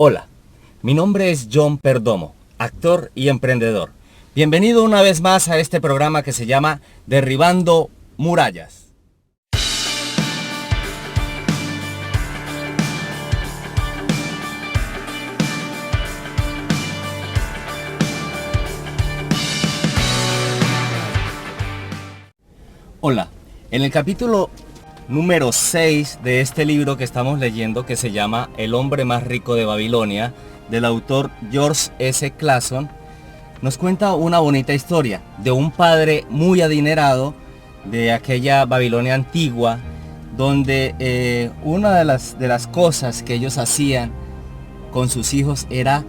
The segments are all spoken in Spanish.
Hola, mi nombre es John Perdomo, actor y emprendedor. Bienvenido una vez más a este programa que se llama Derribando Murallas. Hola, en el capítulo número 6 de este libro que estamos leyendo, que se llama El hombre más rico de Babilonia, del autor George S. Clason, nos cuenta una bonita historia de un padre muy adinerado de aquella Babilonia antigua, donde una de las cosas que ellos hacían con sus hijos era,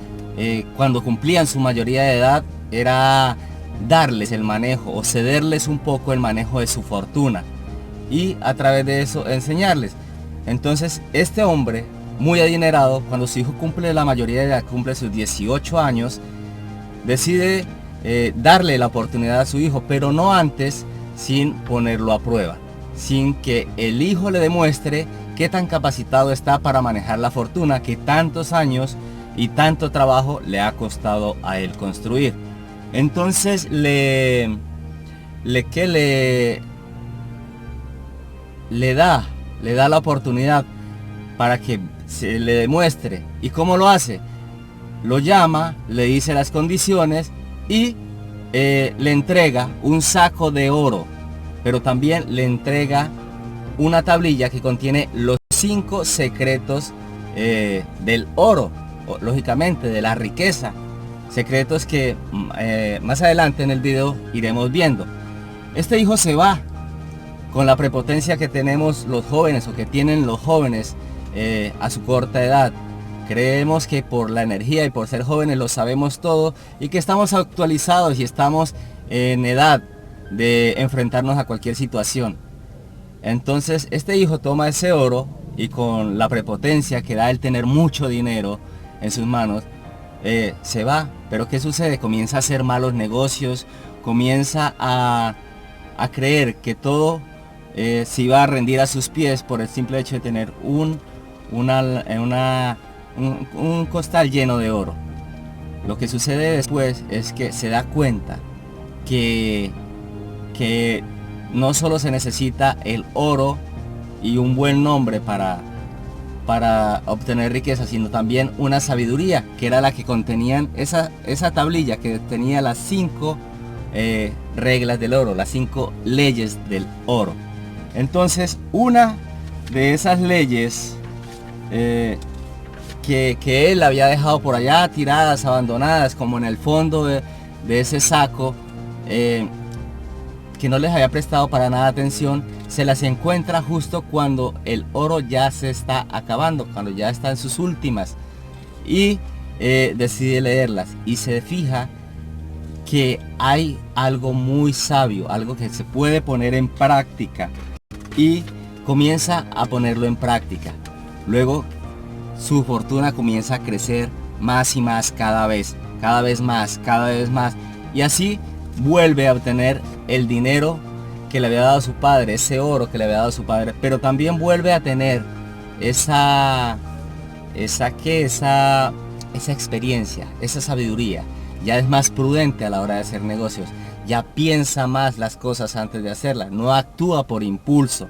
cuando cumplían su mayoría de edad, era darles el manejo o cederles un poco el manejo de su fortuna y a través de eso enseñarles. Entonces este hombre muy adinerado, cuando su hijo cumple la mayoría de edad, cumple sus 18 años, decide darle la oportunidad a su hijo, pero no antes sin ponerlo a prueba, sin que el hijo le demuestre qué tan capacitado está para manejar la fortuna que tantos años y tanto trabajo le ha costado a él construir. Entonces le da la oportunidad para que se le demuestre. ¿Y cómo lo hace? Lo llama, le dice las condiciones y le entrega un saco de oro, pero también le entrega una tablilla que contiene los 5 secretos del oro, lógicamente de la riqueza, secretos que más adelante en el video iremos viendo. Este hijo se va con la prepotencia que tenemos los jóvenes o que tienen los jóvenes a su corta edad. Creemos que por la energía y por ser jóvenes lo sabemos todo y que estamos actualizados y estamos en edad de enfrentarnos a cualquier situación. Entonces este hijo toma ese oro y con la prepotencia que da el tener mucho dinero en sus manos, se va. Pero ¿qué sucede? Comienza a hacer malos negocios, comienza a creer que todo se iba a rendir a sus pies por el simple hecho de tener un costal lleno de oro. Lo que sucede después es que se da cuenta que no solo se necesita el oro y un buen nombre para obtener riqueza, sino también una sabiduría, que era la que contenían esa tablilla que tenía las 5 reglas del oro, las 5 leyes del oro. Entonces una de esas leyes que él había dejado por allá tiradas, abandonadas, como en el fondo de ese saco, que no les había prestado para nada atención, se las encuentra justo cuando el oro ya se está acabando, cuando ya está en sus últimas, y decide leerlas y se fija que hay algo muy sabio, algo que se puede poner en práctica, y comienza a ponerlo en práctica. Luego su fortuna comienza a crecer más y más, cada vez más, y así vuelve a obtener el dinero que le había dado su padre, ese oro que le había dado su padre, pero también vuelve a tener esa experiencia, esa sabiduría. Ya es más prudente a la hora de hacer negocios, ya piensa más las cosas antes de hacerlas, no actúa por impulso.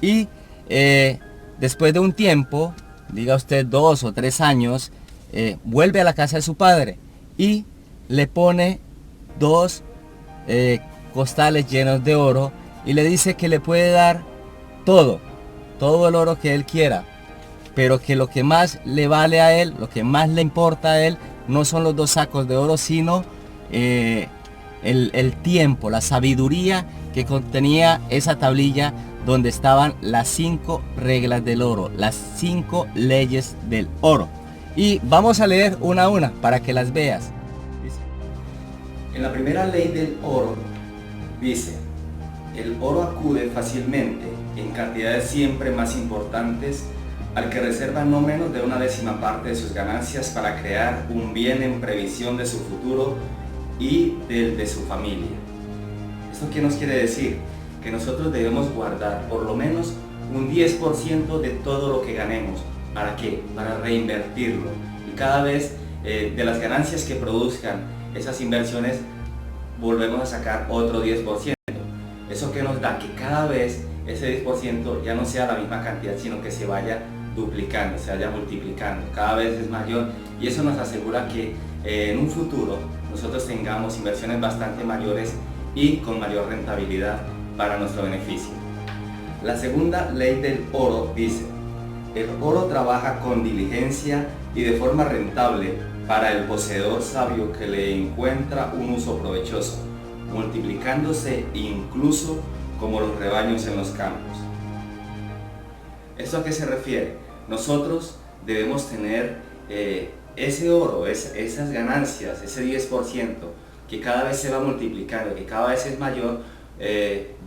Y después de un tiempo, diga usted 2 o 3 años, vuelve a la casa de su padre y le pone 2 costales llenos de oro y le dice que le puede dar todo el oro que él quiera, pero que lo que más le vale a él, lo que más le importa a él, no son los 2 sacos de oro, sino el tiempo, la sabiduría que contenía esa tablilla donde estaban las 5 reglas del oro, las 5 leyes del oro. Y vamos a leer una a una para que las veas. En la primera ley del oro dice: el oro acude fácilmente, en cantidades siempre más importantes, al que reserva no menos de 1/10 parte de sus ganancias para crear un bien en previsión de su futuro y del de su familia. ¿Esto qué nos quiere decir? Que nosotros debemos guardar por lo menos un 10% de todo lo que ganemos. ¿Para qué? Para reinvertirlo. Y cada vez de las ganancias que produzcan esas inversiones volvemos a sacar otro 10%. Eso que nos da que cada vez ese 10% ya no sea la misma cantidad, sino que se vaya duplicando, se vaya multiplicando, cada vez es mayor, y eso nos asegura que en un futuro nosotros tengamos inversiones bastante mayores y con mayor rentabilidad para nuestro beneficio. La segunda ley del oro dice: el oro trabaja con diligencia y de forma rentable para el poseedor sabio que le encuentra un uso provechoso, multiplicándose incluso como los rebaños en los campos. ¿Esto a qué se refiere? Nosotros debemos tener ese oro, esas ganancias, ese 10% que cada vez se va multiplicando, que cada vez es mayor,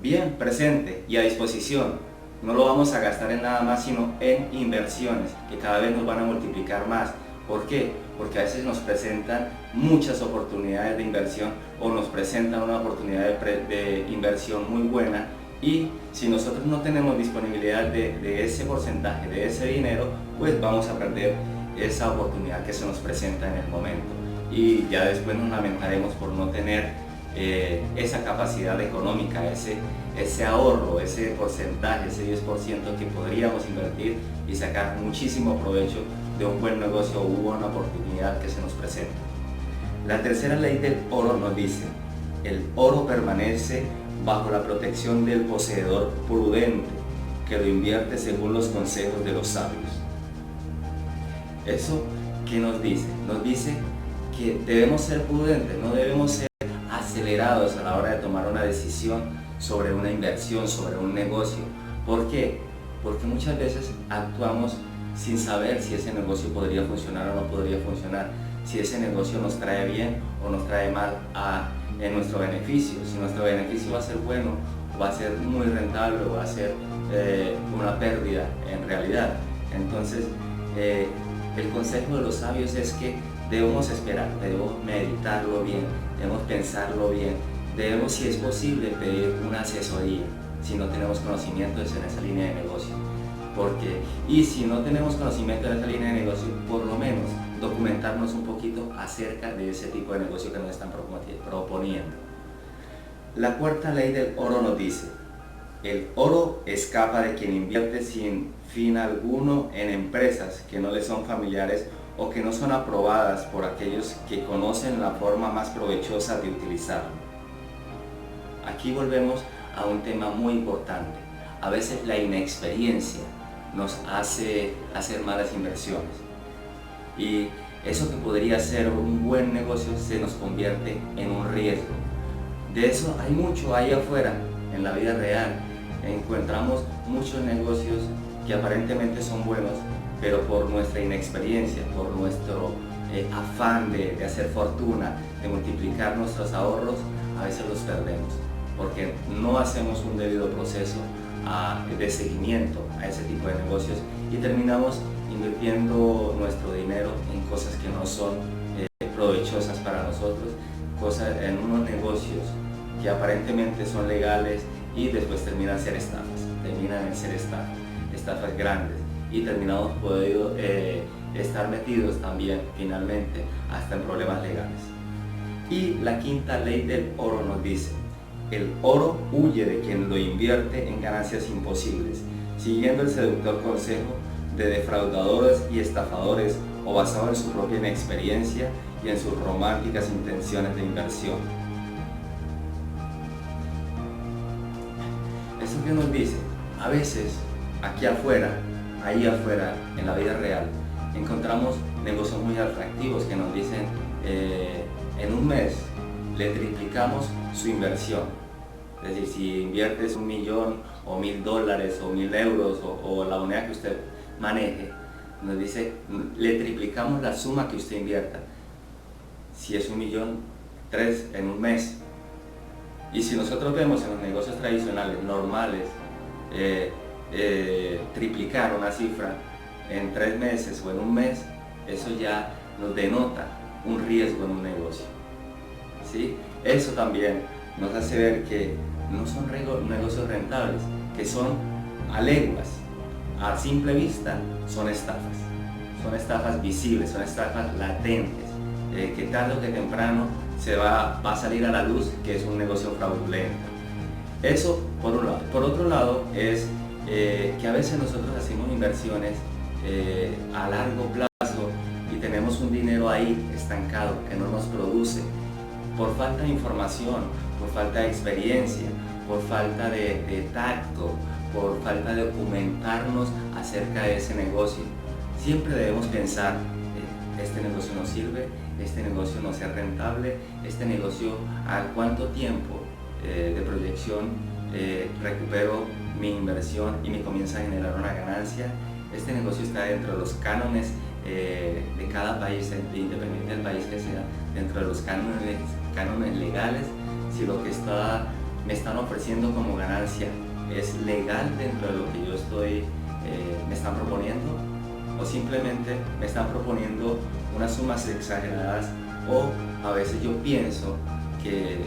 bien presente y a disposición. No lo vamos a gastar en nada más, sino en inversiones que cada vez nos van a multiplicar más. ¿Por qué? Porque a veces nos presentan muchas oportunidades de inversión o nos presentan una oportunidad de inversión muy buena, y si nosotros no tenemos disponibilidad de ese porcentaje, de ese dinero, pues vamos a perder esa oportunidad que se nos presenta en el momento, y ya después nos lamentaremos por no tener esa capacidad económica, ese ahorro, ese porcentaje, ese 10% que podríamos invertir y sacar muchísimo provecho de un buen negocio o una oportunidad que se nos presenta. La tercera ley del oro nos dice: el oro permanece bajo la protección del poseedor prudente, que lo invierte según los consejos de los sabios. ¿Eso qué nos dice? Nos dice que debemos ser prudentes, no debemos ser acelerados a la hora de tomar una decisión sobre una inversión, sobre un negocio. ¿Por qué? Porque muchas veces actuamos sin saber si ese negocio podría funcionar o no podría funcionar, si ese negocio nos trae bien o nos trae mal en nuestro beneficio, si nuestro beneficio va a ser bueno, va a ser muy rentable o va a ser una pérdida en realidad. Entonces, el consejo de los sabios es que debemos esperar, debemos meditarlo bien, debemos pensarlo bien, debemos, si es posible, pedir una asesoría si no tenemos conocimientos en esa línea de negocio. Y si no tenemos conocimiento en esa línea de negocio, por lo menos documentarnos un poquito acerca de ese tipo de negocio que nos están proponiendo. La cuarta ley del oro nos dice: el oro escapa de quien invierte sin fin alguno en empresas que no le son familiares o que no son aprobadas por aquellos que conocen la forma más provechosa de utilizarlo. Aquí volvemos a un tema muy importante. A veces la inexperiencia nos hace hacer malas inversiones, y eso que podría ser un buen negocio se nos convierte en un riesgo. De eso hay mucho ahí afuera, en la vida real. Encontramos muchos negocios que aparentemente son buenos, pero por nuestra inexperiencia, por nuestro afán de hacer fortuna, de multiplicar nuestros ahorros, a veces los perdemos, porque no hacemos un debido proceso de seguimiento a ese tipo de negocios, y terminamos invirtiendo nuestro dinero en cosas que no son provechosas para nosotros, en unos negocios que aparentemente son legales y después terminan en ser estafas grandes, y terminamos podiendo estar metidos también finalmente hasta en problemas legales. Y la quinta ley del oro nos dice: el oro huye de quien lo invierte en ganancias imposibles, siguiendo el seductor consejo de defraudadores y estafadores, o basado en su propia inexperiencia y en sus románticas intenciones de inversión. ¿Eso qué nos dice? A veces, aquí afuera, ahí afuera, en la vida real, encontramos negocios muy atractivos que nos dicen en un mes le triplicamos su inversión. Es decir, si inviertes $1.000.000 o $1.000 o 1.000 euros o la moneda que usted maneje, nos dice le triplicamos la suma que usted invierta. Si es 1.000.000, en un mes. Y si nosotros vemos en los negocios tradicionales, normales, triplicar una cifra en 3 meses o en un mes, eso ya nos denota un riesgo en un negocio, ¿sí? Eso también nos hace ver que no son negocios rentables, que son a leguas, a simple vista son estafas. son estafas visibles, son estafas latentes, que tarde o que temprano va a salir a la luz que es un negocio fraudulento. Eso por un lado. Por otro lado es que a veces nosotros hacemos inversiones a largo plazo y tenemos un dinero ahí estancado que no nos produce por falta de información, por falta de experiencia, por falta de tacto, por falta de documentarnos acerca de ese negocio. Siempre debemos pensar, este negocio no sirve, este negocio no es rentable, este negocio a cuánto tiempo de proyección recupero mi inversión y me comienza a generar una ganancia. Este negocio está dentro de los cánones de cada país, independiente del país que sea, dentro de los cánones legales. Si lo que me están ofreciendo como ganancia es legal dentro de lo que yo me están proponiendo, o simplemente me están proponiendo unas sumas exageradas, o a veces yo pienso que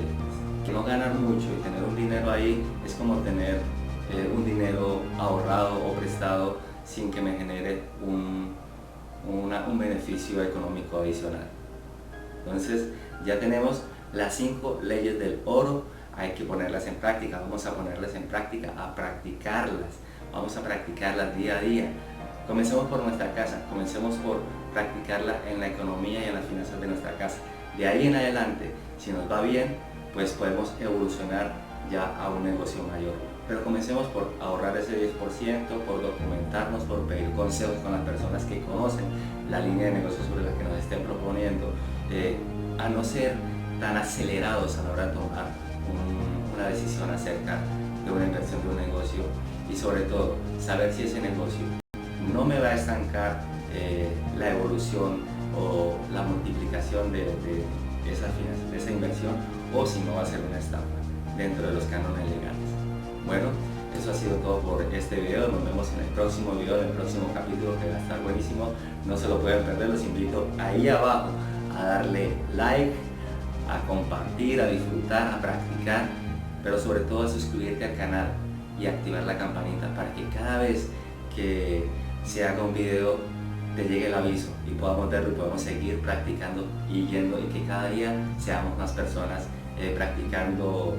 no ganar mucho y tener un dinero ahí es como tener un dinero ahorrado o prestado sin que me genere un beneficio económico adicional. Entonces ya tenemos las 5 leyes del oro, hay que ponerlas en práctica, vamos a ponerlas en práctica, a practicarlas, vamos a practicarlas día a día. Comencemos por nuestra casa, comencemos por practicarla en la economía y en las finanzas de nuestra casa. De ahí en adelante, si nos va bien, pues podemos evolucionar ya a un negocio mayor. Pero comencemos por ahorrar ese 10%, por documentarnos, por pedir consejos con las personas que conocen la línea de negocio sobre la que nos estén proponiendo, a no ser tan acelerados a la hora de tomar una decisión acerca de una inversión de un negocio, y sobre todo saber si ese negocio no me va a estancar la evolución o la multiplicación de esa inversión, o si no va a ser una estafa dentro de los cánones legales. Bueno, eso ha sido todo por este video. Nos vemos en el próximo video, en el próximo capítulo, que va a estar buenísimo. No se lo pueden perder. Los invito ahí abajo a darle like, a compartir, a disfrutar, a practicar, pero sobre todo a suscribirte al canal y activar la campanita para que cada vez que se haga un video te llegue el aviso y podamos verlo y podamos seguir practicando y yendo, y que cada día seamos más personas practicando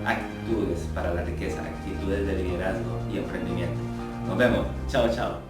actitudes para la riqueza, actitudes de liderazgo y emprendimiento. Nos vemos. Chao, chao.